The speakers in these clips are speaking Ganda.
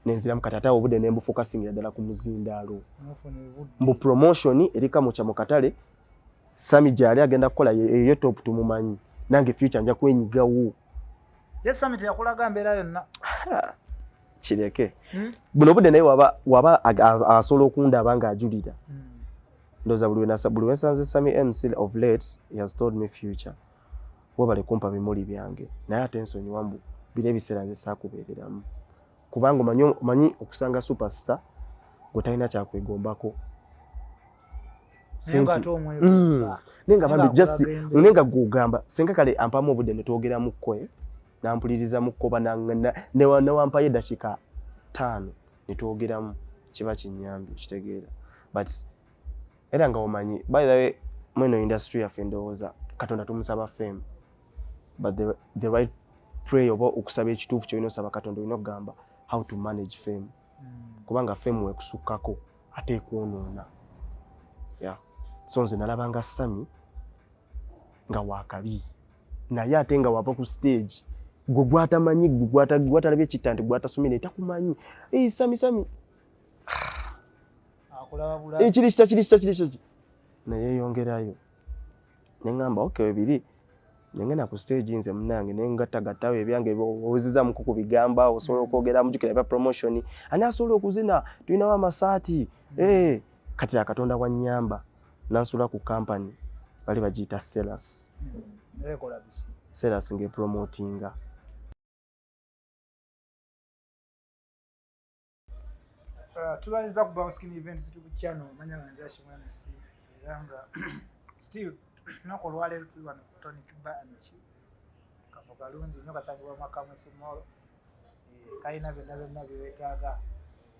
nenziramu kati obudde ne mbufocusingira ddala ku muzindaalo mbu promotion erika mu kyamo katale Sami gyali agenda kukola ye top tumumanyi nange future nja kwenyigawo. Yes Summit yakulaga mbeera yonna kireke buno budde naye waba asobola okundaba nga ajulira ndoza buli wensanze Sami MC of late he has told me future wabale kumpa bimuli byange naye ate ensonyi wambu bile ebiseera nze saakubeereramu kubanga manyi okusanga superstar gotalina kyakwegombako nenga bambi just nenga gugamba senga kale ampamu obudde ne twogera mu kwe nampuliriza mu kkoba ne wampayo eddakiika 5 ne twogeramu kiba kinyambi kitegeera but era nga omanyi by the way mweno industry yaffe ndowooza Katonda tumusaba fame but the right prayer oba okusaba ekituufu kyolina osaba Katonda olina okugamba how to manage fame kubanga fame wekusukkako ate ekwonoona yeah. So nze nalabanga Sami nga wakabi naye ate nga wava ku stage gwe gwatamanyi gwatalabye ekitta nti gwatasomere takumanyi Sami kiri kita naye yongerayo neŋŋamba okay biri nengena ku stage nze munange nengatagattawo ebyange obuziza muku ku bigamba osobola okwogera mujukira bya promotion ani asobola okuzina tulinawo amasaati kati Katonda wannyamba nansula ku company bali bagiyita Sellers Sellers nge promotinga tubaliza ku Bounce Skin events ku channel manya nganza shimwana si eranga still nako lwale tuli wano Tonic Bar kafo kalungi nyoka sagwa makamu simolo kalina byonna byetaaga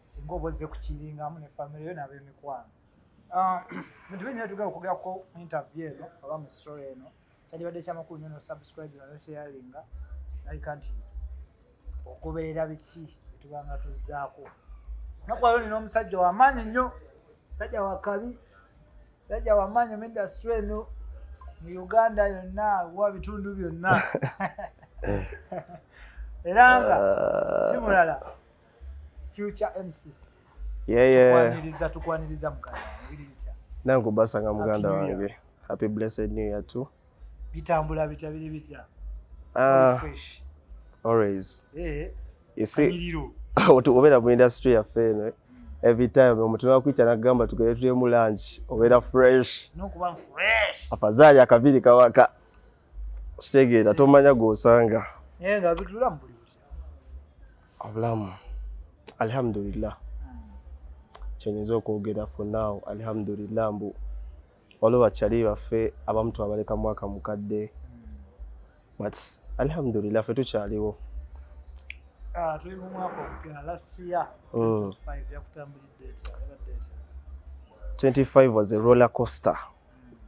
singa oboze kukiringamu ne family yo nabe mikwano muntu benya tuga okugera ko interview eno aba mu story eno kyali badde kyamakulu nyo subscribe na sharinga like anti okubeera biki tubanga tuzaako nakwayo nino omusajja wamanyi nnyo sajja wakabi sajja wamanyi mu industry eno mu Uganda yonna wa bitundu byonna eranga simulala future MC tukwaniriza muganda biri bitya nangu basanga muganda wange happy blessed new year too bitambula bitabiri bitya fresh always you see obera mu industry ya fene every time omuntu nakwita nagamba tugere tule mu lunch obera fresh nokuba fresh afadhali akabiri kawaka kitegeera tomanya gosanga nga bitula mbuli bitya obulamu alhamdulillah kyenyiza okwogera for now alhamdulillah mbu waliwo bakyali baffe abamu twabaleka mwaka mukadde but alhamdulillah ffe tukyaliwo tuli mu mwaka omupya last year 25 yakutambulidde date 25 was a roller coaster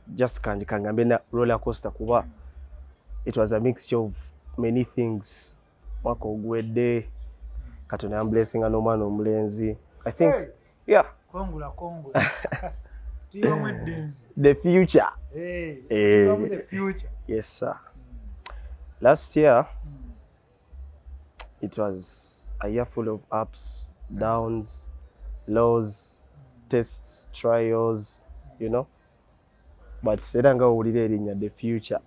just kangambe na roller coaster kuba it was a mixture of many things mwaka ogwedde Katonda blessing n'omwana omulenzi I think yeah kongula the future the future yes sir last year it was a year full of ups downs lows tests trials you know but era nga owulira erinnya the future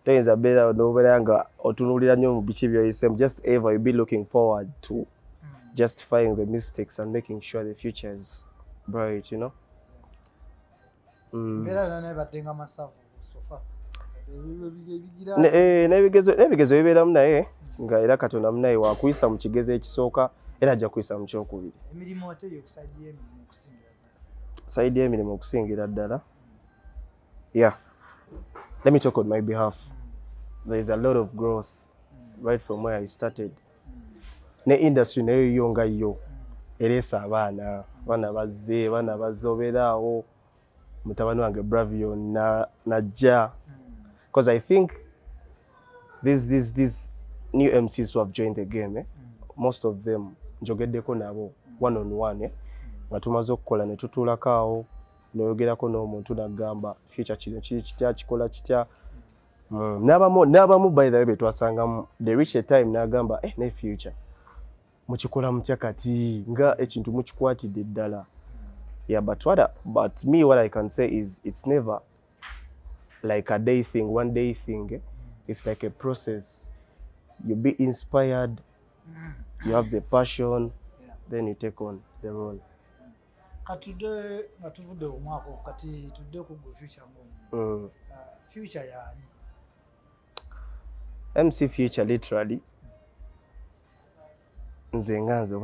toyinza beera nobeera nga otunuulira nnyo mu biki byoyisemu just ever you be looking forward to justifying the mistakes and making sure the future is bright, you know. Nebigezo bibeera munaye nga era Katonda munaye wakuyisa mu kigezo ekisooka era ajja kuyisa mu kyokubiri. Emirimu oteri okusajja emirimu okusingira ddala. Side y'emirimu okusingira ddala. Yeah. Let me talk on my behalf. There is a lot of growth right from where I started. Ne industry nayo yonga yo. Eresa abaana bazze bana bazoberaawo mutabani wange Bravio najja because I think these new MCs who have joined the game most of them njogeddeko nabo one on one nga tumaze okukola ne tutuulakaawo noyogerako n'omuntu nagamba future kino kitya kikola kitya n'abamu by the way betwasangamu they reach a time nagamba ne future mukikola mutya kati nga ekintu mukikwatidde ddala. Yeah, but me what I can say is it's never like a day thing, one day thing. It's like a process. You be inspired, you have the passion, then you take on the role. Katude ngatuvude omwako kati tudde ku future ngo. Future yani. MC future literally. Nze nganze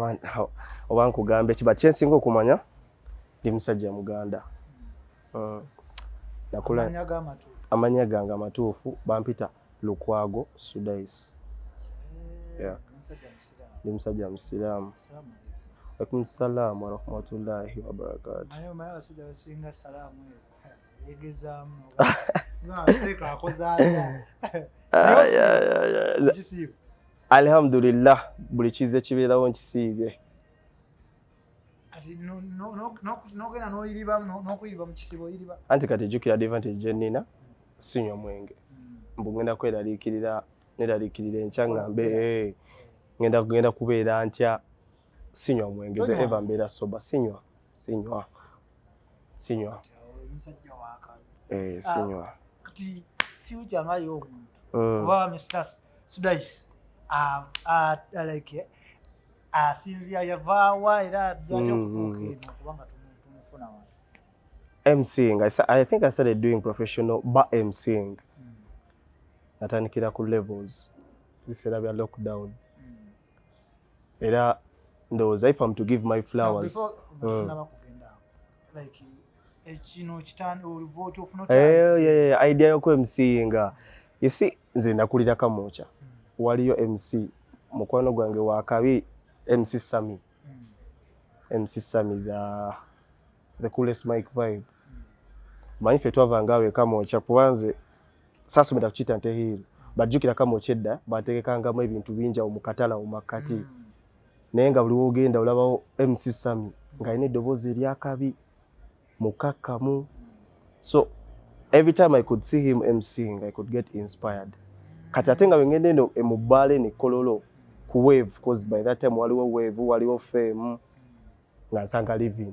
oba nkugambe kiba kyensinga okumanya ndi musajja Muganda. Nakula amanya gange amatuufu bampita Lukwago Sudais. Yeah. Ndi musajja Musiraamu. Alaikum salaam wa rahmatullahi wa barakatuh. Mayo sija basinga salaamu yegezaamu. Seka akozaaya. Yeah. Alhamdulillah buli kize kibeerawo nkisiibye. Kati no gena no iriba no kuyiriba mu kisibo iriba. Anti kati jukira advantage nina sinywa mwenge. Mbu ngenda kweraliikirira neraliikirira enkya ngambe ngenda kubeera ntya sinywa mwenge ze eva mbeera soba sinywa. Musajja waka. Sinywa. Kati future ngayo omuntu. Wa Mr. Sudais. Like sinzia yavaawa era byaje kutuuka kubanga tumufuna wa MCing. I think I started doing professional MCing. Natandikira ku levels. This era bya lockdown. Era ndowooza if I'm to give my flowers. Like ekino kitani vote of not. Idea yo ku MCing. You see nze nakulira Kamwokya. Waliyo MC mukwano gwange wa kabi MC Sami. MC Sami the coolest mic vibe. Manyi fe twavangawe Kamwokya kubanze sasa umeta kuchita nte hili bajukira Kamwokya edda bategekangamu ebintu bingi awo mukatala omakati naye nga buli wogenda olabawo MC Sami nga alina eddoboozi eryakabi mukakkamu. So every time I could see him MCing I could get inspired. Kati ate nga wengende eno emubale ne kololo ku wave because by that time waliwo wave waliwo fame nga nsanga living.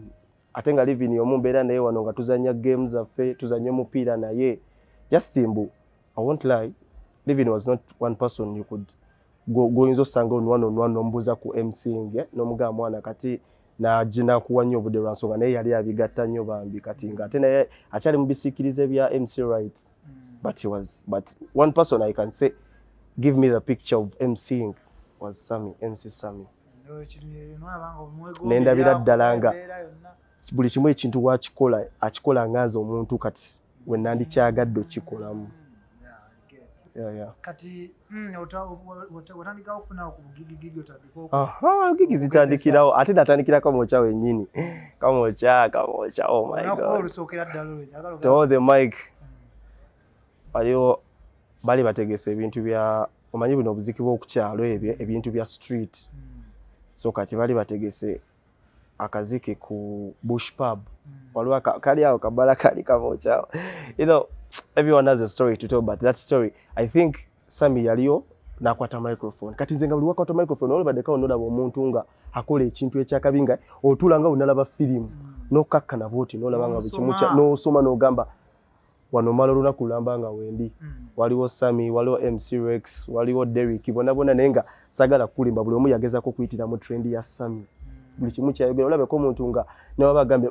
Ate nga living yomu mbeera naye wano nga tuzanya games affe tuzanya mupiira naye just mbu I won't lie, living was not one person you could go inzo sanga on one nombuza ku MCing n'omugamba mwana kati najina kuwa nnyo obudde lwa nsonga naye yali abigatta nnyo bambi kati nga ate naye akyali mu bisikirize bya MC rights. But one person I can say give me the picture of MCing was Sami, MC Sami. Nendabira ddala nga buli kimu ekintu akikola ngaza omuntu kati we nandikyagadde okikolamu. Kati watandika okufuna ku gigi otandika. Gigi zitandikirawo ate natandikira Kamwokya wennyini. Kamwokya oh my god. To the mic. Bali bategese ebintu bya omanyi bino obuziki bw'okukyalo ebintu bya street. So kati bali bategese akaziki ku Bush Pub. Waliwo kali awo kabala kali Kamwokya. You know, everyone has a story to tell, but that story I think Sami yaliyo nakwata microphone. Kati nze nga buli wakwata microphone olabadde onolaba omuntu nga akola ekintu ekyakabinga otulanga unalaba firimu n'okakkana bwoti n'olaba nga buli kimu n'osoma n'ogamba wano mala olunaku lulamba nga wendi. Waliwo Sami, waliwo MC Rex, waliwo Derrick, bonna naye nga sagala kulimba buli omu yagezako kuyitira mu trend ya Sami. Buli kimu kyayogera olabeko omuntu nga ne baba agambye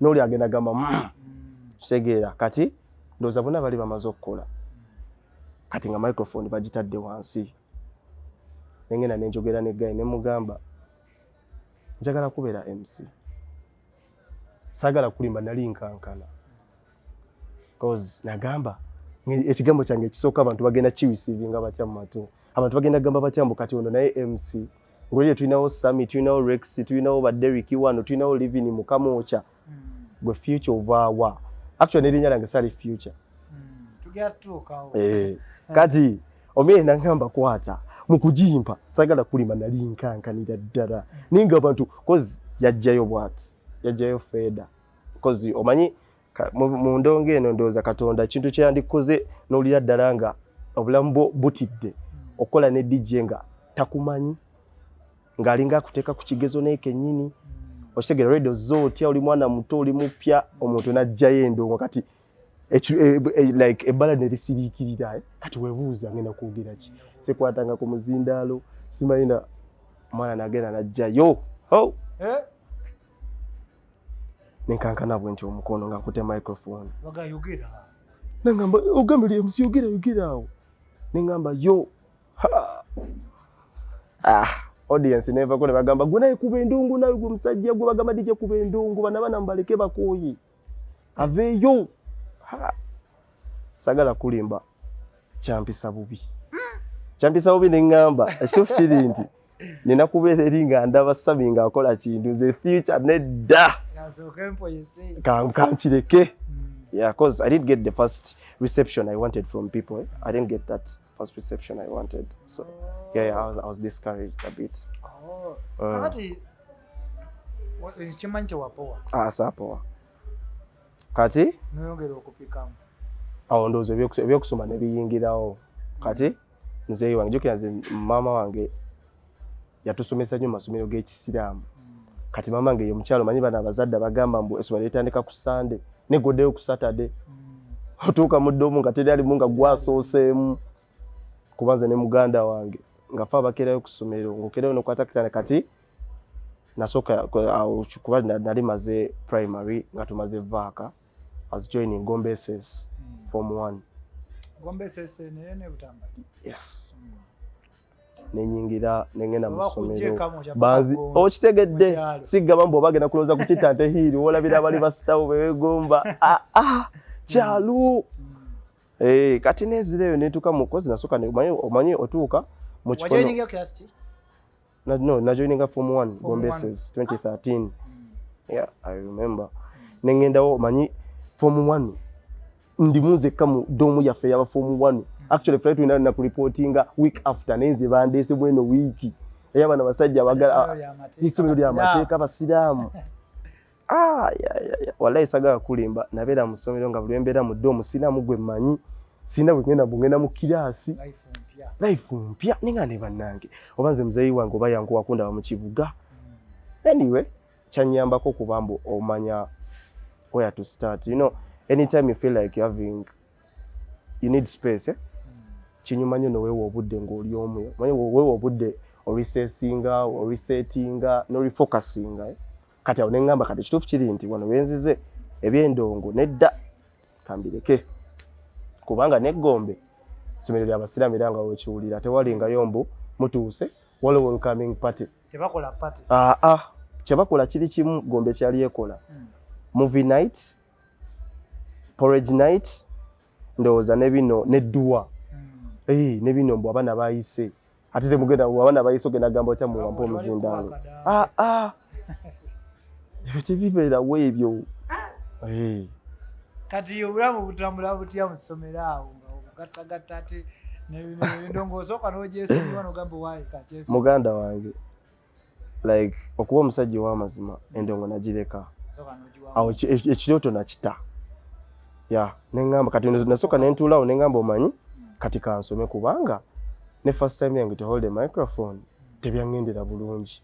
n'oli agenda gamba kitegeera kati ndowooza bonna bali bamaze okukola kati nga microphone bagitadde wansi. Nengenda nenjogera ne guy ne mugamba njagala kubeera MC. Sagala kulimba nali nkankana. Cause nagamba ekigambo kyange ekisooka abantu bagenda kiwisivinga batya mu matu. Abantu bagenda gamba batya mbu kati ono naye MC. Ngolye tulinawo Sami, tulinawo Rex, tulinawo ba Derrick wano, tulinawo Living mu Kamwokya. Gwe future ovawa. Actually nerinnya lange sali future. Tugyatuukawo. Kati omye nangamba kwata mu kujimpa sagala kulimba nali nkankanira ddala. Ninga abantu cause yajjayo bwati. Yajjayo feda. Cause omanyi mu ndonge eno ndowooza Katonda ekintu kyandikoze n'olira ddala nga obulamu butidde okola ne DJ nga takumanyi ngalinga kuteeka ku kigezo n'ekennyini okitegera radio zo otya oli mwana muto oli mupya omuntu n'ajjayo endongo kati like ebbala ne lisiriikirira kati weebuuza ngenda kwogera ki sekwatanga ku muzindaalo simalina mwana nagenda n'ajjayo nenkankana bwe nti omukono nga nkute microphone nengamba ogambe li MC yogera awo nengamba yo audience neva kone bagamba gwe naye kuba endongo nawe gwe musajja gwe bagamba DJ kuba endongo bana mbaleke bakoyi aveyo sagala kulimba champisa bubi nengamba ekituufu kiri nti nina kubeera eri nga ndaba Sami nga akola kintu nze future nedda kankireke because I didn't get the first reception I wanted from people. I didn't get that first reception I wanted. So I was discouraged a bit. Sapoa. Kati? Ndowooza ebyokusoma ne biyingirawo. Kati nzeeyi wange jjukira nze maama wange yatusomesa nnyo mu masomero g'ekisiraamu. Kati maama wange ye mukyalo manyi bano abazadde bagamba mbu essomero litandika ku Sunday negoddeyo ku Saturday. Otuuka mu ddoomu nga teri alimu nga gwasooseemu. Kuba nze ne muganda wange nga fe abakerayo ku ssomero ng'okerayo n'okwata kitanda kati nasooka kuba nali maze primary nga tumaze vaaka I was joining Gombe SS Form 1. Gombe SS ne Butamba? Yes. Nenyingira nengenda mu ssomero banzi okitegedde sigamba mbu bagenda kulooza ku kitante hiri olabira abali basitawo bewegomba kyalo kati nezireyo netuuka mu kozi nasooka omanyi otuuka mu kifono na joininga Form 1 Gombe SS 2013. Yeah, I remember. Nengendawo omanyi Form 1 ndimuzeka mu domu yaffe yaba Form 1. Actually flight we na reportinga week after nenze bandese bweno wiki eyabana basajja abagala isomero lya mateeka basiraamu wallahi sagala kulimba nabeera mu ssomero nga buli embeera mu domu siraamu gwe mmanyi sina bwengenda mu kiraasi life mpya ninga ne bannange oba nze muzeeyi wange oba yangu wakunda mu kibuga anyway kyanyambako kubambo omanya where to start. You know, anytime you feel like you need space, kinyuma nnyo noweewa obudde ng'oli omu. Manyi weewa obudde oresettinga, n'orefocusinga. Kati awo ne ngamba kati ekituufu kiri nti wano wenzize eby'endongo nedda kambireke. Kubanga n'eggombe ssomero ly'abasiraamu era nga wekiwulira tewalingayo mbu mutuuse waliwo welcoming party. Tebakola party. Kyebakola kiri kimu Gombe kyali ekola. Movie night, porridge night, ndowooza ne bino n'edduwa. Ne mbu abaana bayise. Ate temugenda abaana bayise ogenda gamba otya mu wampa omuzindaalo. Tebibeerawo ebyo. Kati obulamu butambula butya mu ssomero awo obugattagatta ate n'endongo osooka n'ogyesonyiwa n'ogamba waayi kakyesi. Muganda wange like okuba omusajja ow'amazima endongo nagireka. Awo ekirooto nakita. Nengamba kati nasooka nentuulawo nengamba omanyi kati kansome kubanga ne first time yange to hold a microphone tebyangendera bulungi.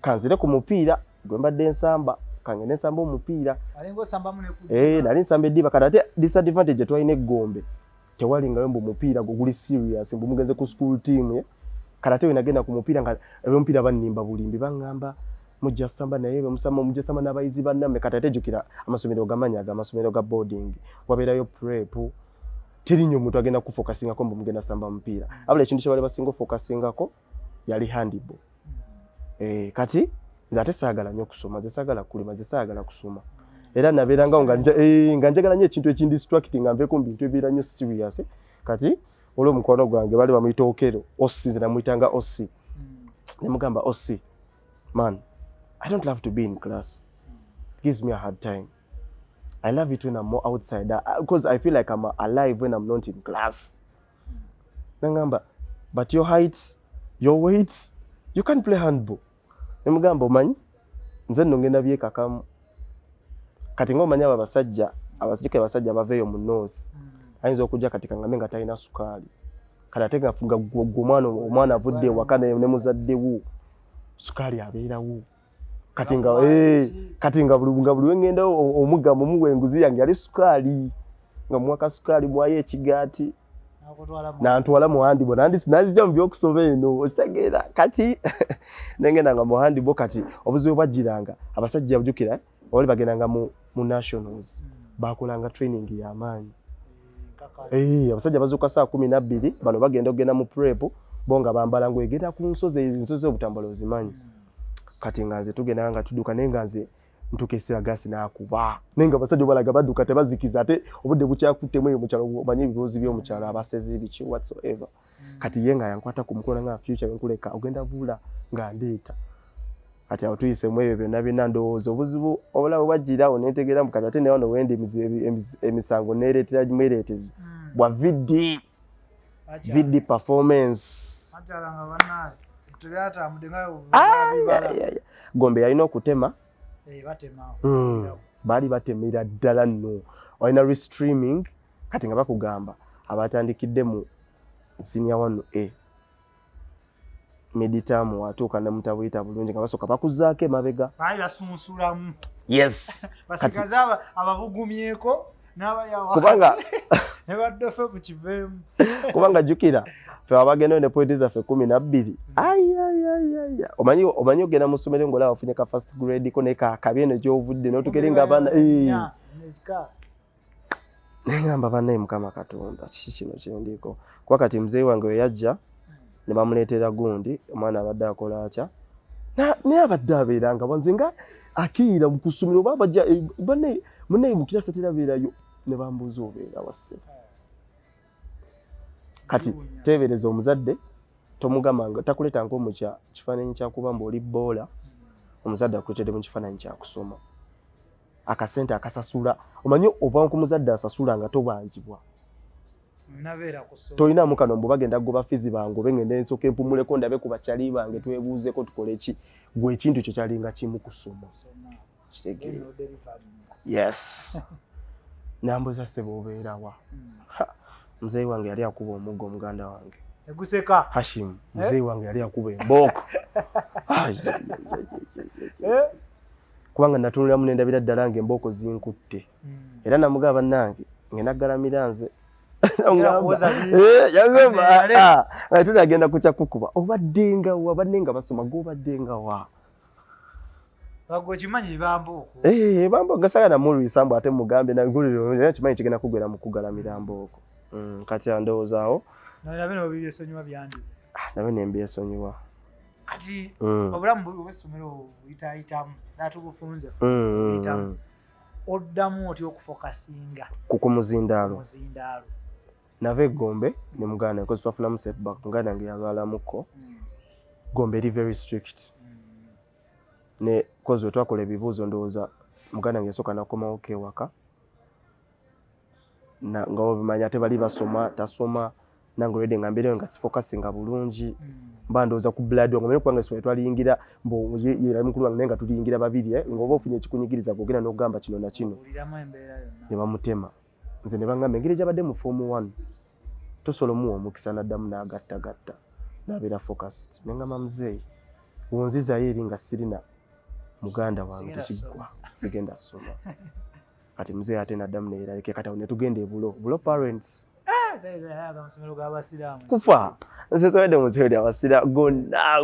Kanzire ku mupiira gwe mbadde nsamba kange nsamba omupiira. Nali nsamba eddiba kati ate disadvantage twalina eggombe tewalingayo mbu mupiira guli serious mbu mugenze ku school team kati ate wenagenda ku mupiira nga omupiira bannimba bulimbi bangamba mujja samba naye musamba mujja samba n'abayizi bannamme kati ate jjukira amasomero gamanya amasomero ga boarding wabeerayo prep teri nnyo omuntu agenda kufocusingako mbu mugenda samba mupiira abula ekintu kye bali basinga ofocusingako yali handball. Kati nze ate saagala nnyo kusoma nze saagala kulima nze saagala kusoma era nabeerangawo nga njagala nnyo ekintu ekindistracting nga nveeko mu bintu ebiira nnyo serious. Kati olwo omukwano gwange bali bamuyita Okero Ossi nze namuyitanga Ossi ne mugamba Ossi man I don't love to be in class. It gives me a hard time. I love it when I'm more outside because I feel like I'm alive when I'm not in class. Nangamba, but your height, your weight, you can't play handball. Nemugamba omanyi nze nno ngenda byekakamu. Kati ng'omanyi abasajja abaveeyo mu north ayinza okujja kati kangambe nga talina sukaali kati ate ngafunga omwana avudde ewaka ne muzaddewo sukaali abeerawo kati nga buli wengenda omugamba omuwenguzi yange ali sukaali nga mwaka sukaali mwayo ekigaati nantwala mu handibo nanzija mu byokusoma eno okitegeera kati nengenda nga mu handibo kati obuzibu bwajjiranga abasajja bujjukira oli bagendanga mu nationals bakolanga training y'amaanyi abasajja bazuuka saa 12 bano bagenda okugenda mu prep bo nga bambala ngwegenda ku nsozi obutambala ozimanyi kati nga nze tugenda nga tudduka naye nga nze ntukesera gasi n'akuba naye nga abasajja balaga badduka tebazikiza ate obudde bukyakuttemu eyo mukyalo omanyi ebibuuzi by'omukyalo abasezi biki whatsoever kati ye nga yankwata ku mukono nga future wenkuleka ogenda buula nga ndeeta kati awo tuyisemu ebyo byonna ndowooza obuzibu obulawe bwajjirawo neetegeera mukati ate neewano wendi emisango neereetera mwereetezi bwa vidi performance Gombe yalina okutema baali batemera ddala nno olina restreaming kati nga bakugamba abatandikidde mu senior 1A meditamu watuuka ne mutabuyita bulungi nga basooka bakuzaako emabega baali basunsulamu yes basigaze ababugumyeko n'abali awo kubanga ne baddefe ku kiveemu kubanga jjukira fe abagendayo ne pointi zaffe 12 omanyi ogenda mu ssomero ng'olaba wafunye ka first grade ko naye kabi eno gy'ovudde n'otukere nga abaana nengamba bannaye Mukama Katonda kiki kino kyendiko kuba kati muzeeyi wange we yajja ne bamuleetera gundi omwana abadde akola atya naye abadde abeeranga wanze nga akiira mu kusomero oba bajja munnaye mu kirasi terabeerayo ne bambuuza obeera wasse kati teebereza omuzadde tomugamba nga takuleeta ng'omukya kifaananyi kyakuba mba oli boola omuzadde akuleetedde mu kifaananyi kyakusoma akasente akasasula omanyi ova ku muzadde asasula nga tobanjibwa tolinamu kano mbu bagenda kugoba fizi bange obe ngenda ensooka empumuleko ndabe ku bakyali bange twebuuzeko tukole ki gwe ekintu kyo kyalinga kimu kusoma kitegeera yes nambuza ssebo obeerawa muzeeyi wange yali akuba omuggo omuganda wange eguseka Hashim muzeeyi wange yali akuba embooko kubanga natunulira munendabira ddala nga embooko zinkutte era namugaba bannange ngenda galamira nze tunagenda kukya kukuba obaddenga wa baddenga basoma gobaddenga wa kimanyi bambooko bambooko gasagala mulwisambu ate mugambe nagulira kimanyi kigenda kugwera mu kugalamira mbooko kati andowoozaawo nabe nembyesonyiwa kati obulamu bw'essomero buyitayitamu natubufunze buyitamu oddamu oti okufokasinga ku muzindaalo nava Gombe ne muganda because twafunamu setback muganda yange yalwalamuko Gombe eri very strict ne cause we twakola ebibuuzo ndowooza muganda yange yasooka nakomawo kewaka nga obimanya ate bali basoma tasoma nange olwedde nga mbeereyo nga sifokasinga bulungi mba ndowooza ku blood wange kubanga essomero twaliyingira yera mukulu wange naye nga tuliyingira babiri ng'oba ofunye ekikunyigiriza gogenda n'okugamba kino na kino ne bamutema nze ne bangamba engeri gyabadde mu form 1 tosobola omuwa omukisa n'addamu n'agattagatta n'abeera focused ne ngamba muzeeyi wonzizayo eri nga sirina muganda wange tekiggwa sigenda ssoma kati muzeeyi ate n'addamu neeralike kati awo ne tugenda bulo parents kufa nze towedde muzeeyi oli abasira gonna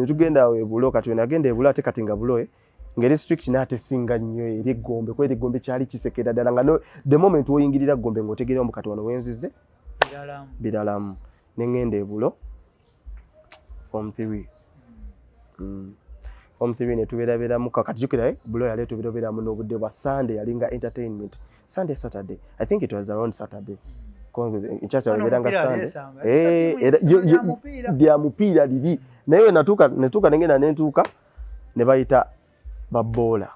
netugenda awo ebulo kati wenagenda ebulo ate kati nga bulo ngeri strict n'ate singa nnyo eri Gombe kuba eri Gombe kyali kisekera ddala nga the moment woyingirira Gombe ng'otegeera mu kati wano wenzize biralamu neŋŋenda ebulo form 3 form 3 ne tubeerabeeramu kati jjukira bulo yali tubeerabeeramu n'obudde bwa Sunday yalinga entertainment Sunday Saturday I think it was around Saturday nkyakya weberanga Sunday bya mupiira liri naye natuuka nengenda nentuuka ne bayita baboola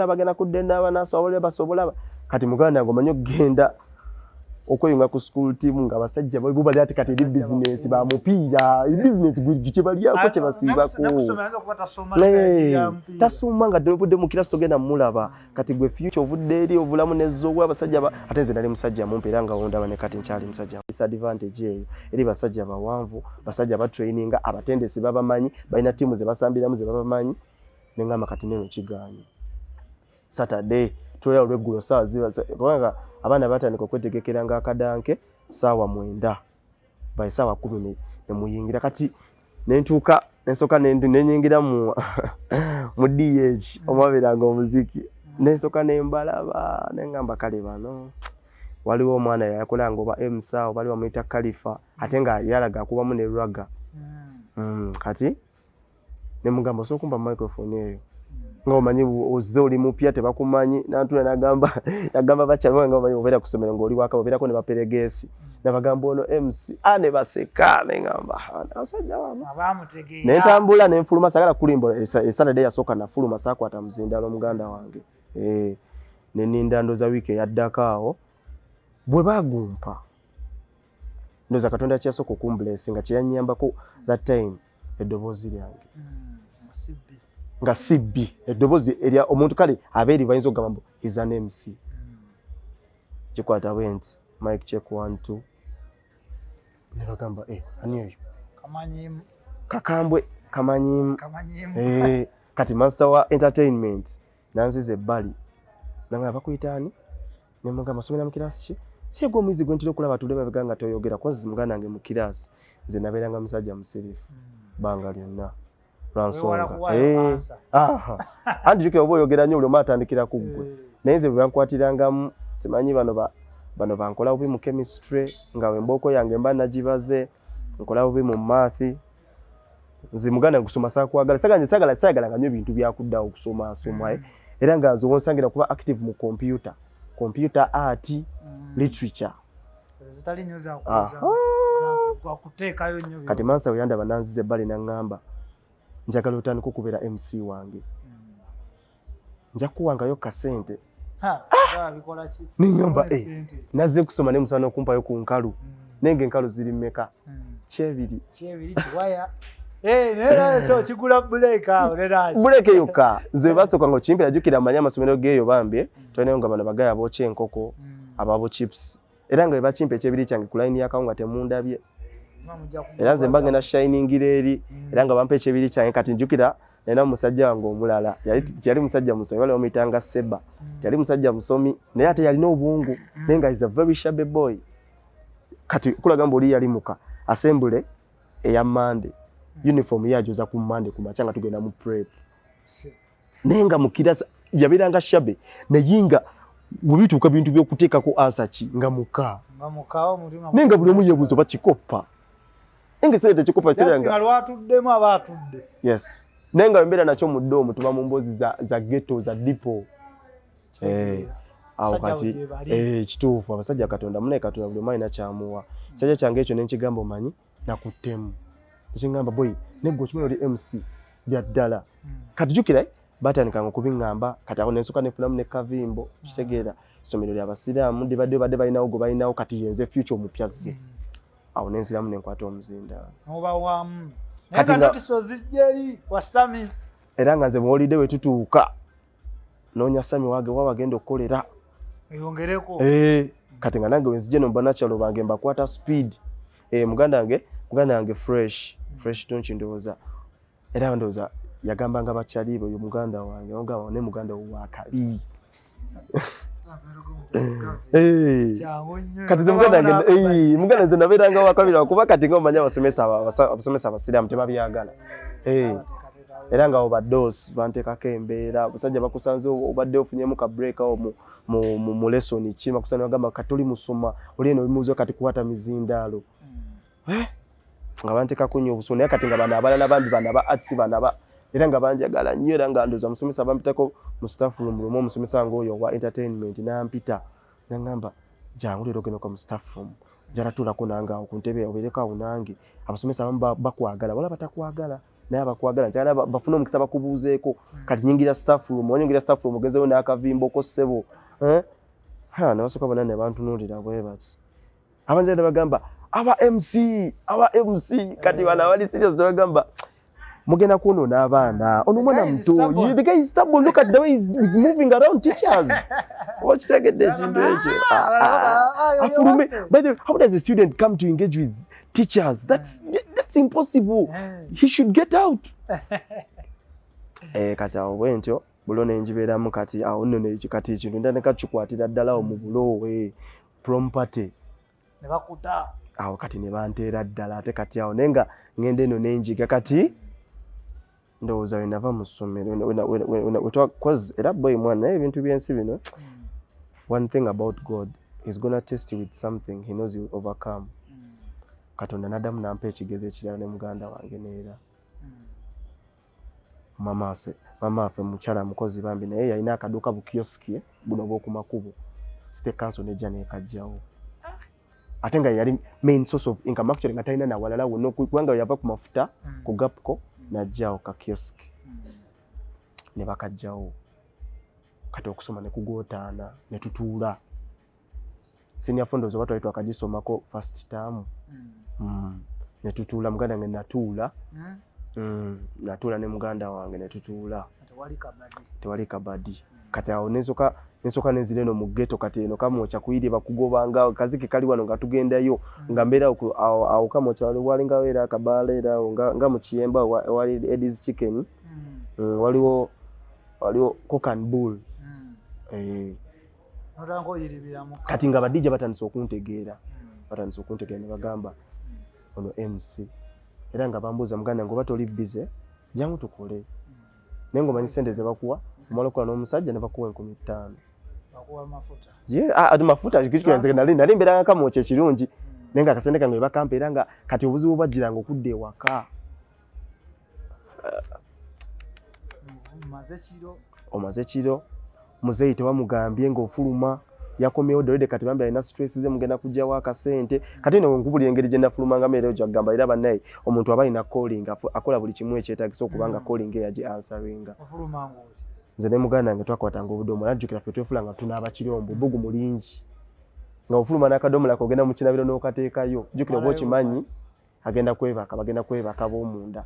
bagenda kudde n'abanasobola basobola kati muganda wange omanyi okugenda okweyunga ku school team nga basajja bo bali ati kati business ba mupiira business gwe balyako kye basiibako tasoma nga ddobudde mu kirasi ogenda mulaba kati gwe future ovudde eri ovulamu nezzoobwa abasajja ate nze nali musajja mumpeera nga wondaba ne kati nkyali musajja disadvantage eyo eri basajja bawanvu basajja batraininga abatendesi babamanyi balina tiimu ze basambiramu ze babamanyi nengamba kati neno kigaanyi Saturday tuya olweggulo saawa ziba kubanga abaana batandika okwetegekera nga akadanke saawa 9 by saawa 10 ne muyingira kati nentuuka nensoka nenyingira mu DH omwaberanga omuziki nensoka nembalaba nengamba kale bano waliwo omwana yakolanga oba emsa oba bamuyita Khalifa ate nga yalaga akubamu ne raga kati nemugamba osokumba microphone eyo ngomanyi ozze oli mupya tebakumanyi nantula nagamba bakyalo nga omanyi obeera kusomera ng'oli waka obeerako ne baperegesi nabagamba ono MC ne baseka nengamba asajja wama nentambula nenfuluma sagala kulimba Saturday yasooka nafuluma saakwata muzindalo muganda wange neninda ndoza wiiki eyaddako awo bwe bagumpa ndoza Katonda kyasooka okumblessinga kyeyanyambako that time eddoboozi lyange nga sibbi eddobozi erya omuntu kale abeeri bayinza okugamba is an MC kikwata bwenti mic check 1 2 ne bagamba ani oyo kakambwe kamanyimu kati master wa entertainment nanzize ebbali nanga bakuyitaani ne mugamba somera mu kirasi ki siegwa omwizi gwe ntira okulaba tule babeganga toyogera kwanzi muganda nange mu kirasi nze nabeeranga musajja musirifu banga lyonna andi jukira oba oyogera nnyo buli omu atandikira ku ggwe naye nze bwe bankwatiranga simanyi bano bankola bubi mu chemistry nga embooko yange mba nagibaze nkola bubi mu math nze muganda kusoma saakwagala sagala nga nnyo ebintu byakuddawo okusoma era nga nze wonsangira kuba active mu computer art literature zitali nnyo zakuteekayo nnyo kati master we yandaba nanzize ebbali naŋŋamba njagala otandika okubeera MC wange nja kuwangayo kasente niŋŋamba nazze kusoma ne musana okumpayo ku nkalu nenge enkalu ziri mmeka kyebiri kiwaya so kigula buleka yokka nze basooka nga okimpira jjukira amanyi amasomero geeyo bambye tolinayo nga bano bagaya abokya enkoko ababo chips era nga bwe bakimpa ekyebiri kyange ku layini yakawunga temundabye era nze mba ngenda shiningira eri era nga bampa ekyebiri kyange kati njukira nalina musajja wange omulala yali musajja musomi bali bamuyitanga Seba yali musajja musomi naye ate yalina obwungu naye nga is a very shabby boy kati kulagamba oli yali muka assembly eya Monday uniform yajoza ku Monday ku macha nga tugenda mu prep naye nga mukirasa yabeeranga shabby nayinga bubituuka bintu by'okuteekako asaki nga muka naye nga buli omu yeebuuza oba kikopa nenge sente kikopa nga lwatuddemu aba atudde yes naye nga mbeera nakyo mu ddoomu tuba mu mboozi za ghetto za dipo awo kati kituufu abasajja Katonda munaye Katonda buli omu alina kyamuwa kisajja kyange ekyo nenkigamba omanyi nakuttemu ekingamba boy negwe okimanya oli MC bya ddala kati jjukira batandikanga okubiŋŋamba kati awo nensooka nefunamu ne kavimbo kitegeera essomero ly'abasiraamu libadde badde balinawo gwe balinawo kati yenze future omupya zze awo nensiramu nenkwata omuzindaalo oba wamu kati nga notiso zijjeri wa Sami era nga nze mu holiday we tutuuka noonya Sami wage wa wagenda okukolera eyongereko kati nga nange wenzije nomba nakyalo bange mbakwata speed muganda wange fresh tonchi ndowooza era ndowooza yagambanga bakyalibe oyo muganda wange ogamba ne muganda wo wakabi kati ze muganda nze nabeeranga wakabira kuba kati nga omanyi abasomesa abasiraamu tebabyagala era nga obadoosi banteekako embeera abasajja bakusanze obadde ofunyemu ka break awo mu lesson kima kusana bagamba kati oli musoma oli eno bimuuzo kati kuwata mizindaalo nga banteekako nnyo obusomi naye kati nga bano abalala bambi bano aba arts bano era nga banjagala nnyo era nga ndoza musomesa bampitako mu staff room lumu omusomesa ng'oyo wa entertainment nampita nangamba jangu leero ogenda mu staff room njala tuulako nange awo ku ntebe obeereko awo nange abasomesa abamu bakwagala wala batakwagala naye abakwagala njagala bafune omukisa bakubuuzeeko kati nyingira staff room onyingira staff room ogenzewo n'akavimboko ssebo nabasooka bonna ne bantunuulira bwe bati Abanje bagamba aba MC kati wana wali serious bagamba mugenda kunoona abaana ono mwana muto the guy is stubborn look at the way he's moving around teachers watch tegedde ekintu ekyo by the way, how does a student come to engage with teachers? That's impossible. He should get out. Kati awo bwentyo bulone njibeeramu kati awo nno nekikati ekintu ndandika kikwatira ddala mu bulowe prompate ne bakuta awo kati ne banteera ddala ate kati awo nenga ngende eno nenjiga kati ndowooza we nava mu ssomero era boy mwana naye ebintu byensi bino one thing about God is gonna test you with something he knows you will overcome. Katonda nadamu nampa ekigezo ekirala ne muganda wange neera mama afe mukyala mukozi bambi naye yalina akaduuka bukioski buno bw'okumakubo state council nejja nekajjawo ate nga yali main source of income actually nga talina nawalala wonna kubanga yava ku mafuta ku gapco najjawo ka kiosk ne bakajjawo kati okusoma ne kugootaana ne tutuula senior fondos oba twali twakagisomako first term ne tutuula muganda wange natuula natuula ne muganda wange ne tutuula tewali kabadi kati awo nensoka nenzira eno mu ghetto kati eno kamwocha kuyiri bakugobanga kazike kali wano nga tugendayo nga mbeera awo kamwocha walinga wera akabaala era nga mu Kiyemba wali Eddie's Chicken waliwo Cock and Bull kati nga badija batandise okuntegeera ne bagamba ono MC era nga bambuuza muganda ngo batoli busy jangu tukole nengo manyi sente ze bakuwa omalokola n'omusajja ne bakuwa 15,000 bakuwa mafuta ati mafuta kikikiranze nali mbeera nga kamwocha ekirungi nenga akasente kange bakampa era nga kati obuzibu bwajjiranga okudda ewaka omaze kiro muzeeyi tewamugambye ng'ofuluma yakomyewo dolede kati bambi alina stress ze mugenda kujjawo akasente kati no nkubuli engeri gye nafulumanga meero gyagamba era bannaye omuntu aba alina calling akola buli kimu ekyetagisa okubanga calling eyaji answeringa nze ne muganda wange twakwatanga obudomo najjukira ffe twefula nga tunaaba kirombo bugu mulingi nga ofuluma n'akadomola kogenda mu kinabiro n'okateekayo jjukira oba okimanyi bagenda kwebaka b'omunda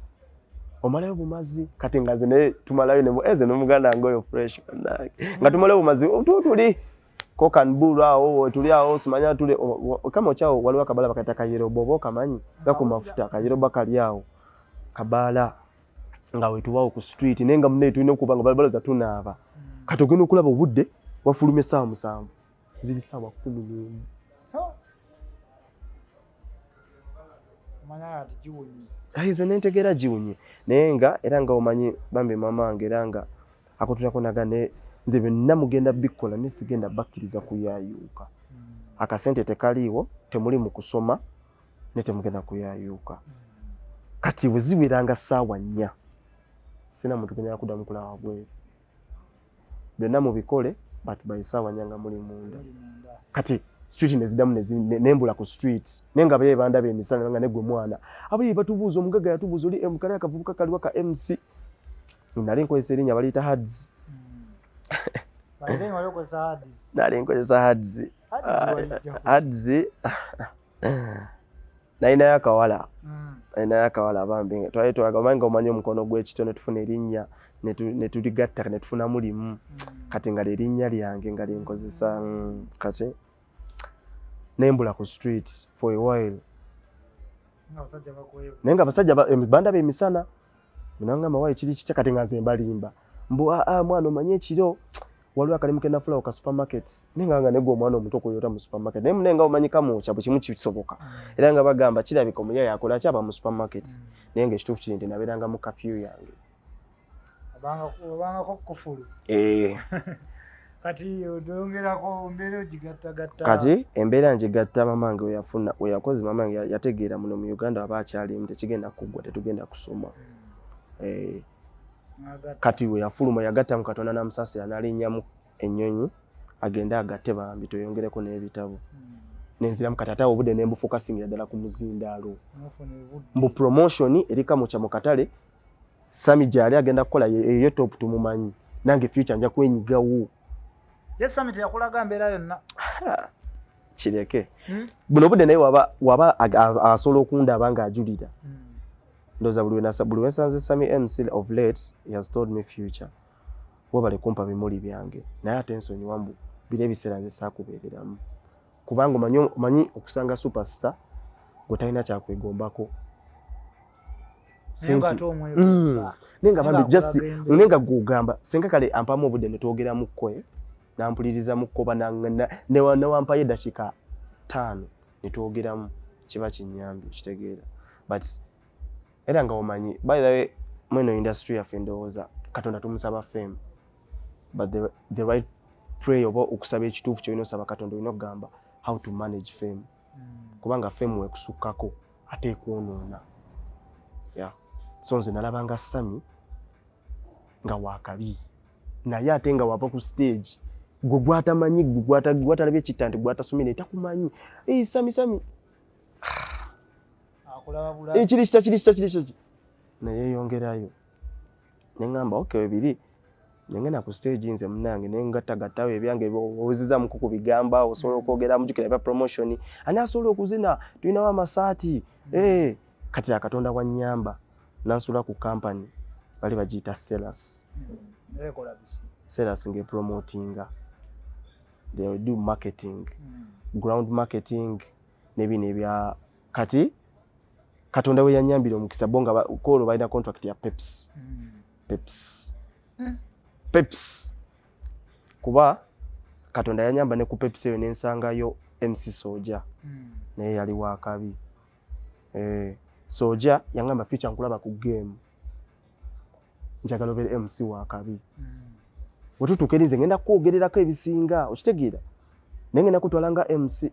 omalayo bumazi kati nga ze naye tumalayo n'omuganda wange oyo fresh nga tumalayo bumazi tuli Cock and Bull awo tuli awo simanya tuli kama ochao waliwo kabala bakata kayero bobo kamanyi gako mafuta kayero bakali awo kabala nga wetuwawo ku street nenga mune tulina okubanga balabalaza tunaaba katogeno kulaba obudde wafulume saa musanvu zili sawa 11 manya ati jiwunyi aize nentegera jiwunyi nenga era nga omanyi bambe mama angeranga akotulako nagane nze byonna mugenda bikola nesigenda bakkiriza kuyayuuka akasente tekaliiwo temuli mu kusoma ne temugenda kuyayuuka kati bwe ziweranga ssaawa 4 sina muntu genda kudda mu kulaba bweru byonna mubikole but by ssaawa 4 nga muli munda kati street nezidamu nembula ku street nenga baye banda bemisana nga negwe mwana abaye batubuuza omugaga yatubuuza oli mukale akavubuka kaliwa ka MC nali nkozesa erinnya baliyita Hads nalinkozesa Hads naina yakawala bambi twali twagamba omanyi omukono gw'ekito ne tufuna erinnya ne tuligatta ne tufuna mulimu kati nga erinnya lyange nga linkozesa kati nembula ku street for a while nenga abasajja banda bemisana minangamba wayi kiri kitya kati nga nze mbalimba mbu mwana omanye ekiro waliwo akalimu kenafula ka supermarket nenga negwa omwana omuto kuyota mu supermarket naye munenga omanyika mucha bwe kimu kisoboka era nga bagamba kirabika omuya yakola kyaba mu supermarket naye nga ekituufu kiri nti nabeeranga mu kafyu yange obanga ko kufulu kati odongerako mbeera ogigattagatta kati embeera ngigatta mamange weyakoze mamange yategeera muno mu Uganda aba akyalimu tekigenda kuggwa tetugenda kusoma kati weyafuluma yagatta mu Katonda namusasira n'alinnyamu ennyonyi agende agatte bambi toyongereko n'ebitabo nenziramu kati ate obudde ne mbufokasingira ddala ku muzindaalo mbu promotion erika mu kya mu katale Sami gyali agenda kukola eyo top tumumanyi nange future nja kwenyigawo Yes, Summit yakulaga mbeera yonna. kireke buno budde naye waba asobola okundaba nga ajulira ndoza buli wensanze Sami MC of late he has told me future wabale kumpa bimuli byange naye ate ensonyi wambu bire ebiseera nze saakubeereramu kubanga omanyi okusanga superstar gwe talina kyakwegombako nenga bambi just nenga gugamba senga kale ampamu obudde ne twogera mukwe nampuliriza mukkoba newampayo eddakiika 5 ne twogeramu kiba kinyambi kitegeera but era nga omanyi by the way mweno industry yaffe ndowooza Katonda tumusaba fame but the right prayer oba okusaba ekituufu kyolina osaba Katonda olina okugamba how to manage fame kubanga fame wekusukkako ate ekwonoona so nze nalabanga Sami nga wakabi naye ate nga wava ku stage gwe gwatamanyi gwatalabye ekitta nti gwatasomere takumanyi Sami kiri kita naye yongerayo neŋŋamba okay biri nengenda ku stage nze munange nengatagattawo ebyange obuziza muku ku bigamba osobola okwogera mujukira bya promotion ani asobola okuzina tulinawo amasaati kati Katonda wannyamba nansula ku company bali bagiyita Sellers nge promotinga they will do marketing ground marketing nebino ebya kati Katonda we yanyambira omukisa bonga kolo balina contract ya Peps kuba Katonda yanyamba ne ku Peps eyo nensangayo MC Soja naye yali wakabi Soja yangamba feature nkulaba ku game njagala obeere MC wakabi wetutuukirize ngenda kwogererako ebisinga okitegeera nengenda kutwalanga MC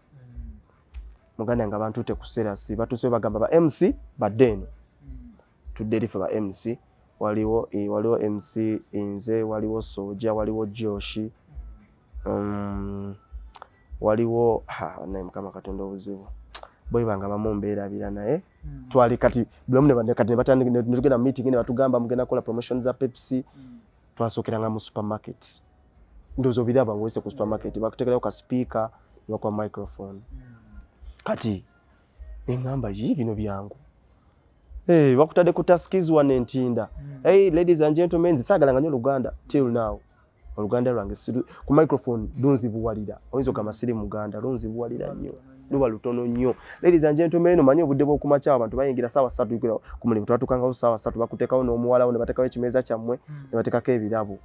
muganda nga abantu te ku Sellers batuse bagamba ba MC badeno tudde fa ba MC waliwo MC Inze waliwo Soja waliwo Joshi waliwo naye mukama Katonda obuzibu boy banga bamombeera bila naye twali kati bulomune bande kati batandika tugenda meeting ne batugamba mugenda kola promotion za Pepsi twasokeranga mu supermarket ndozo bidaba wese ku supermarket bakutekerayo ka speaker kwa microphone kati engamba bino byangu bakutade ku taskies one entinda ladies and gentlemen sagalanga nyo Luganda till now Oluganda lwange ku microphone lunzi buwalira oyinza kama siri muganda lunzi buwalira nnyo luba lutono nnyo ladies and gentlemen manyi obudde bwo kumacha abantu bayingira sawa 3 yukira ku mulimu twatukanga sawa 3 bakutekawo n'omuwala ne batekawo ekimeza kyammwe ne batekako ebirabo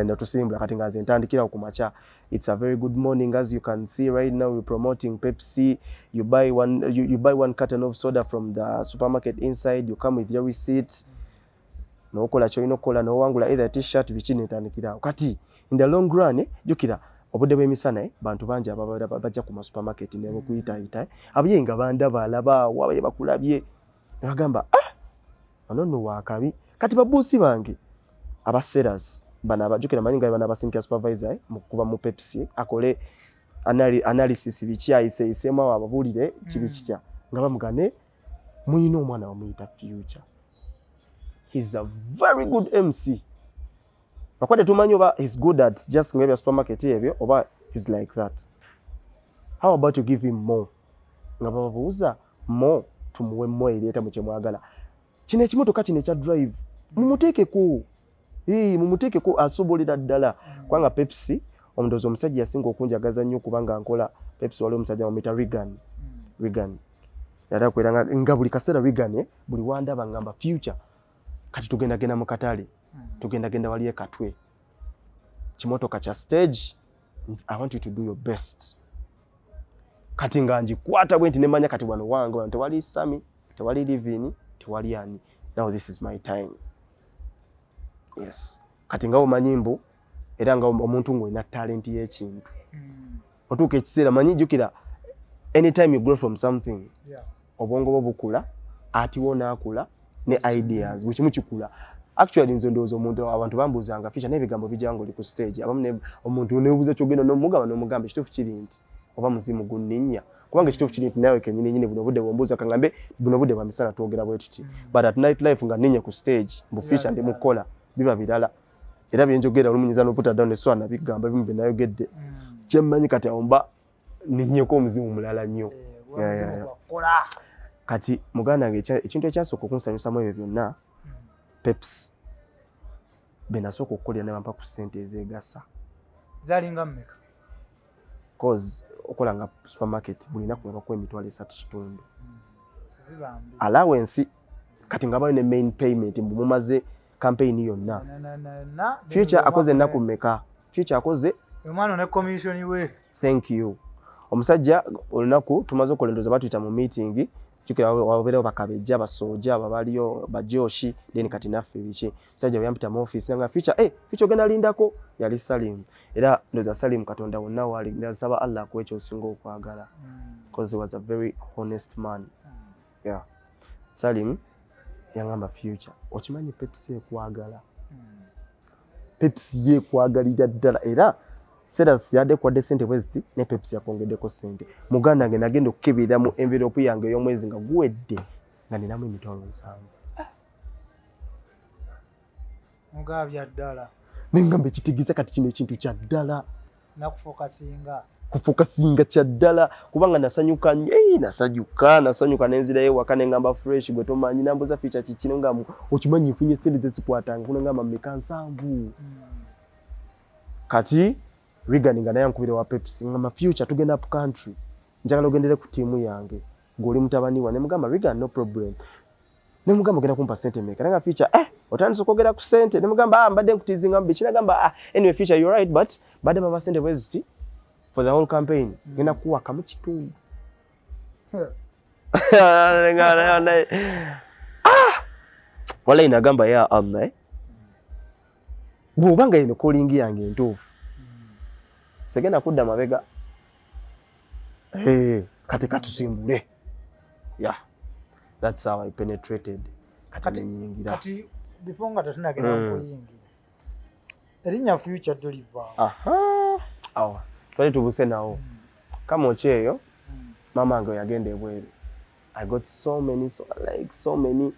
natusimbula kati ngaze ntandikira ku macha. It's a very good morning. As you can see right now, we're promoting Pepsi. You buy one carton of soda from the supermarket inside, you come with your receipt. No kola choino kola no wangula either t-shirt bichini ntandikira kati in the long run jukira obudde bw'emisana bantu banja bajja ku supermarket ne bakuyita abayenga banda balaba wabaye bakulabye bagamba anono wakabi kati babusi bange aba Sellers bana abajukira manyinga bana abasinka supervisor mukuba mu Pepsi akole analysis bichi ayisema ababulire kibi kitya nga bamugane muyino omwana wamuyita Future. He's a very good MC. Bakwade tumanyi oba he's good at just ngebe supermarket ebyo oba he's like that. How about you give him more? Ngaba babuuza more tumuwe more ileta mu kyemwagala. Kino ekimotoka kino ekya drive mumuteekeko. Mumuteekeko asobolera ddala kwanga Pepsi omundozo omusajja yasinga okunjagaza nnyo kubanga nkola Pepsi wali omusajja wamuyita Regan. Yada kwera nga buli kaseera Regan buli wanda bangamba Future kati tugenda mu katale tugenda wali ekatwe kimotoka kya stage. I want you to do your best. Kati nganji kwata bwenti nemanya kati wano wange tewali Sami tewali Livini tewali ani. Now this is my time. Yes. Kati nga omanyimbo era nga omuntu ng'olina talent y'ekintu. Otuuka ekiseera manyi jukira anytime you grow from something obwongo bwo bukula ati wona akula ne ideas bukimu kikula. Actually nzo ndowooza omuntu abantu bambuuzanga Future n'ebigambo bijangu oli ku stage abamu omuntu neebuuza kyogenda n'omugamba ekituufu kiri nti oba muzimu gunninnya kubanga ekituufu kiri nti nawe kennyini buno budde bwombuuza kangambe buno budde bwa misana twogera bwe tuti but at night life nga nninnya ku stage mbu Future ndi mukola biba birala era byenjogera olumunyiza n'oputa down eswana bigamba bimu bye nayogedde kyemmanyi kati omba ninyeko omuzimu mulala nnyo. Kati muganda wange ekintu ekyasooka okunsanyusamu ebyo byonna Pepsi be nasooka okukolera ne bampa ku ssente ezeegasa. Zalinga mmeka? Cause okola nga supermarket buli nnaku babakuwa emitwalo 3.5. Sizibambi. Allowance kati nga bayo ne main payment mumaze campaign yonna. Future akoze ennaku mmeka? Future akoze omwana ne commission we. Thank you. Omusajja olunaku tumaze okulendoza batuyita mu meeting kikira wabeerawo bakabejja basooja abaliyo bajoshi then kati naffe biki musajja yampita mu office nga Future Future ogenda lindako yali Salim era ndoza Salim Katonda wonna wali ndasaba Allah akuwe osinga okwagala because he was a very honest man. Yeah. Salim yangamba Future okimanyi Pepsi ekwagala. Pepsi yekwagalira ddala era Sedas yade kwa decent westi ne Pepsi yakongedeko sente. Muganda wange nagenda okukebera mu envelope yange y'omwezi nga guwedde nga ninamu emitwalo 7. Mugabya ddala. Nengambe kitigisa kati kino ekintu kya ddala. Kufokasinga kya ddala kubanga nasanyuka nasanyuka nenzira ye wakane ngamba fresh gwe tomanyi nambuza Future kikino ngamu okimanyi funye sente zesikwatanga kuno ngamba mmeka 7. Kati Regan nga naye ankubira wa Pepsi ngamba Future tugenda up country njagala ogendere ku tiimu yange ng'oli mutabani wa ne mugamba Regan no problem ne mugamba ogenda kumpa sente meka nga Future otandise okwogera ku sente ne mugamba mbadde nkutizinga mu bikina gamba anyway Future you're right but badde mama sente bwezi for the whole campaign ngenda kuwaka mu kitundu wala inagamba ya Allah bw'obanga eno calling yange entuufu segenda kudda mabega kati katusimbule. Yeah, that's how I penetrated. Kati before nga tunagenda kuyingira erinnya Future deliver. Twali tubuse nawo kama okyeyo mama ngo yagenda ebweru. I got so many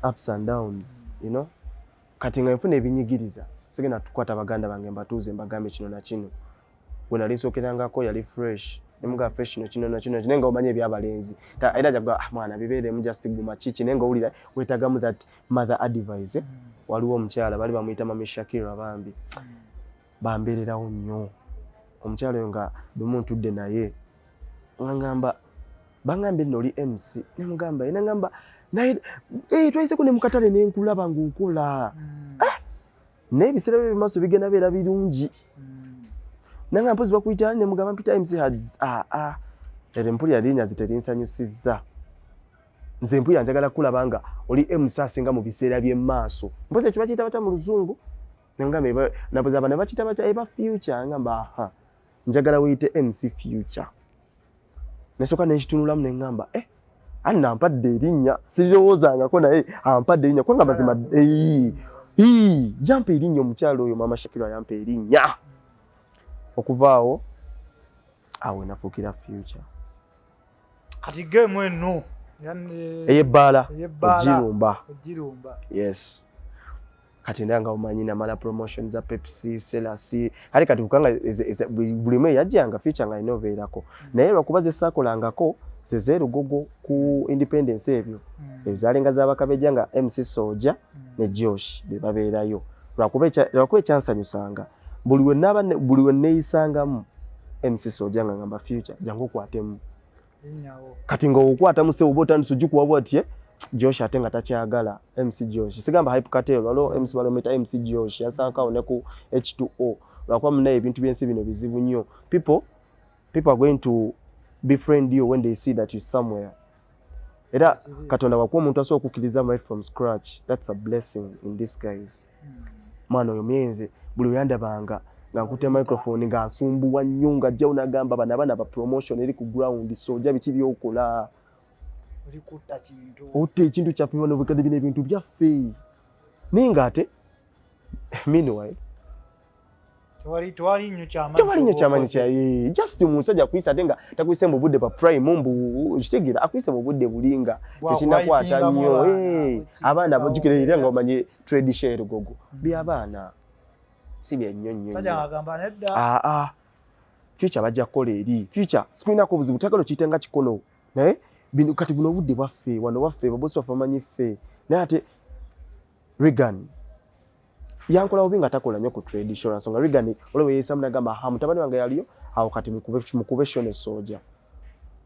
ups and downs, you know. Kati nga nfuna ebinyigiriza segenda tukwata baganda bange mbatuuze mbagambe kino na kino. Wena lisookerangako yali fresh nemuga fresh no kino nenga omanye ebyabalenzi era jaga mwana bibeere mu just guma chichi nenga ulira wetagamu that mother advice waliwo omukyala bali bamuyita Mami Shakira bambi bambererawo nnyo omukyala oyo nga bumuntu dde naye ngamba bangambe noli MC nemugamba ina ngamba naye twayise ku ne mukatale nenkulaba ngukola n'ebiseera bye bimaso bigenda beera birungi nanga mpozi bakuyita ne mugamba mpita MC Hads ere mpulira linnya ziterinnsanyusizza nze mpulira njagala kulabanga oli MC asinga mu biseera by'emaaso mpozi ekyo bakiyita bata mu luzungu ne mugamba napozi abana bakiyita bata eba Future ngamba njagala weyite MC Future nesoka nenkitunulamu ne ngamba ani ampadde erinnya sirirowoozangako naye ampadde erinnya kubanga mazima yampa erinnya omukyalo oyo Mama Shakira yampa erinnya okuvaawo awo nafuukira Future. Kati game eno eyebbaala ogirumba. Yes. Kati ndanga omanyi namala promotion za Pepsi, Selasi. Kati kukanga buli mwe yajjanga Future nga inoveerako. Naye lwakuba ze saakolangako ze Lugogo ku Independence ebyo. Ebizalenga z'abakabejja nga MC Soja ne Josh bebabeerayo. Lwakuba ekyansanyusanga buli we neeyisangamu MC Soja nga ngamba Future jangu okwatemu. Kati nga okwatamu se oba otandise ojjukubwa bw'ati Josh ate nga takyagala MC Josh. Sigamba hype cartel waliwo MC balometa MC Josh yasankawo ne ku H2O. Lwakuba munaye ebintu byensi bino bizibu nnyo. People are going to befriend you when they see that you're somewhere. Era Katonda wakuwa omuntu asobola okukkiriza right from scratch. That's a blessing in disguise. Mwana oyo myenze buli yandabanga nga nkute microphone nga nsumbuwa nnyo nga ajja unagamba bana ba promotion eri ku ground Soja biki byokola olikutta kintu otte ekintu kyaffe bano bukadde bino ebintu byaffe ninga ate meanwhile tewali nnyo kyamanyi kyaye just musajja akuyisa ate nga takuyise mu budde pa prime mbu kitegeera akuyise mu budde bulinga tekinakwata nnyo abaana bajjukira era nga omanye trade share Lugogo byabaana si bya nnyo nnyo sajja agamba nedda future bajja kukola eri future sikulinako obuzibu tagalo kiyitenga kikono naye bino kati buno obudde bwaffe wano waffe babosi baffe bamanyi ffe naye ate Reagan yankola bubi nga takola nnyo ku trade insurance nga Reagan olwo yeeyisa munagamba mutabani wange yaliyo awo kati mukube shone soja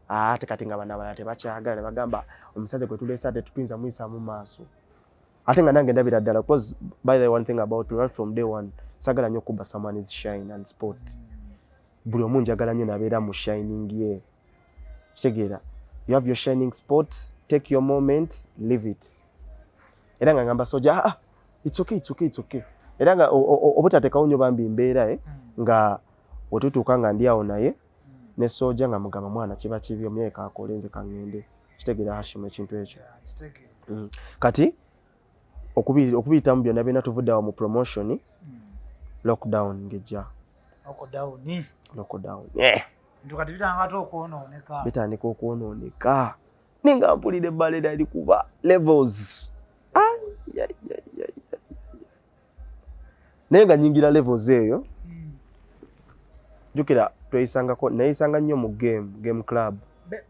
ate kati nga bana bala tebakyagala ne bagamba omusajja gwe tuleesa ate tutuyinza muyisa mu maaso ate nga nange ndabira ddala because by the one thing about right from day one sagala nnyo kuba someone is shine and sport buli omu njagala nnyo nabeera mu shining ye kitegeera you have your shining spot take your moment live it era nga ngamba soja it's okay era nga obutateekawo nnyo bambi mbeera nga wetutuuka nga ndi awo naye ne soja nga mugamba mwana kiba kibi omyeka akole nze kangende kitegeera Hashim ekintu ekyo kati okubiyitamu byonna byonna tuvudde awo mu promotion lockdown ngejja lockdown bitandika okwonooneka ninga mpulira ebbala era likuba levels naye nga nyingira levels eyo jukira tweyisangako nayisanga nnyo mu game club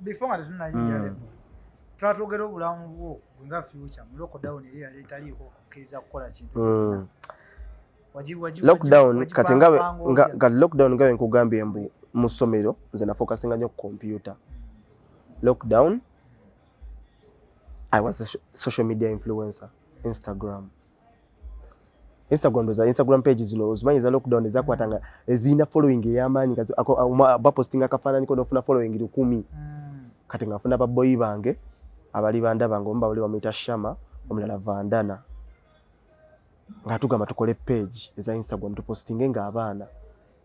before nga tetunayingira levels twatwogera obulamu bwo nga future mu lockdown eri yali etaliiko okukkiriza kukola kintu lockdown kati nga lockdown nga nkugambye mbu mu ssomero nze nafokasinga nnyo ku computer lockdown I was a social media influencer Instagram page zino ozimanyi za lockdown ezakwatanga ezina following ey'amaanyi bapostinga akafaananyi ko nofuna following 10 kati ngafuna baboyi bange abali banda bange omu bawuli bamuyita Shama omulala Vandana nga tugamba tukole page eza Instagram tupostinge ng'abaana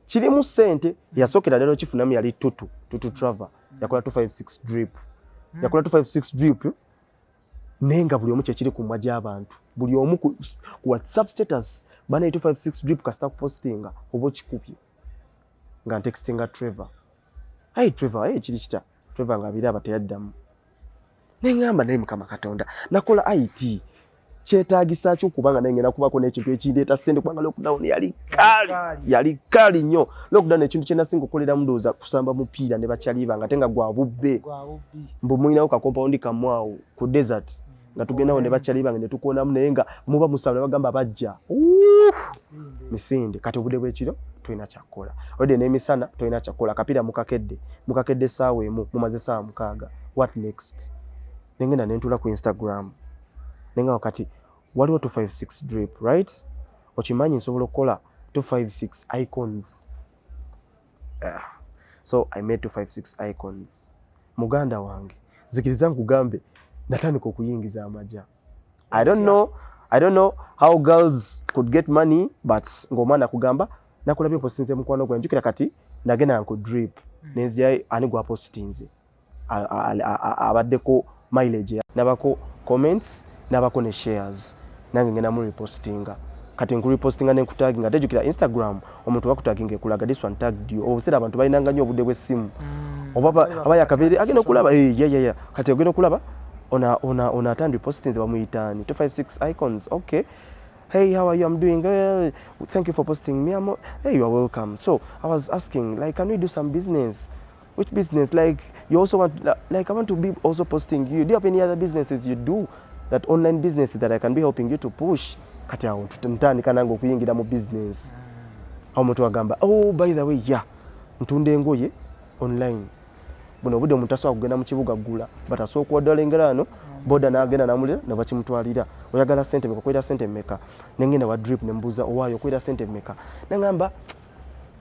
kirimu ssente yasookera lero kifunamu yali tutu travel yakola 256 drip naye nga buli omu kyekiri ku mwa gy'abantu buli omu ku WhatsApp status bana 256 drip kasita kupostinga oba okikubye nga ntextinga Trevor kiri kita Trevor nga abira abateyaddamu nengamba naye Mukama Katonda nakola IT kyetaagisa kyo kubanga naye ngenda kubako n'ekintu ekindeeta ssente kubanga lockdown yali kali nnyo lockdown ekintu kye nasinga okukolera mudooza kusamba mupiira ne bakyaliba nga tenga gwa bubbe mbu muyinawo ka compound kamwawo ku desert nga tugendawo ne bakyaliba nga ne tukonamu naye nga muba musaba ne bagamba bajja misinde kati obudde bw'ekiro tulina kyakkola odde n'emisana tulina kyakkola kapiira mukakedde essaawa emu mumaze essaawa 6 what next nengenda nentula ku Instagram nenga wakati waliwo 256 drip right okimanyi nsobola okukola 256 icons so I made 256 icons muganda wange zikiriza nkugambe natandika okuyingiza amaja I don't know how girls could get money but ng'omwana kugamba nakulabye postinze mukwano gwange njukira kati nagenda nku drip nenzija ani gwa postinze abaddeko mileage nabako comments nabako ne shares nange ngenda mu repostinga kati nkuli postinga ne kutaginga tejukira Instagram omuntu wakutaginga kulaga this one tagged you obusera abantu balinanga nnyo obudde bw'essimu obaba abaya kabiri agenda okulaba kati ogenda okulaba ona attend repostinze bamuyitani 256 icons okay hey how are you I'm doing thank you for posting me hey you are welcome so I was asking like can we do some business which business like you also want like I want to be also posting you do you have any other businesses you do that online businesses that I can be helping you to push kati awo tutandika nange okuyingira mu business awo omuntu agamba by the way ntunda engoye online buno obudde omuntu asobola kugenda mu kibuga gula but asobola okuwadolengera ano boda n'agenda n'amulira ne bakimutwalira oyagala ssente meka okwera ssente meka nengenda wa drip nembuuza owaayo okwera ssente meka nengamba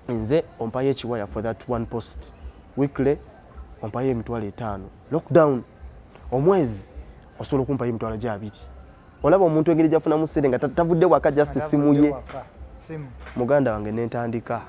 nze ompayo ekiwaya for that one post weekly ompayo emitwalo 5 lockdown omwezi osobola okumpayo emitwalo 2 olaba omuntu engeri gyafunamu ssente nga tavudde waka just simu ye muganda wange nentandika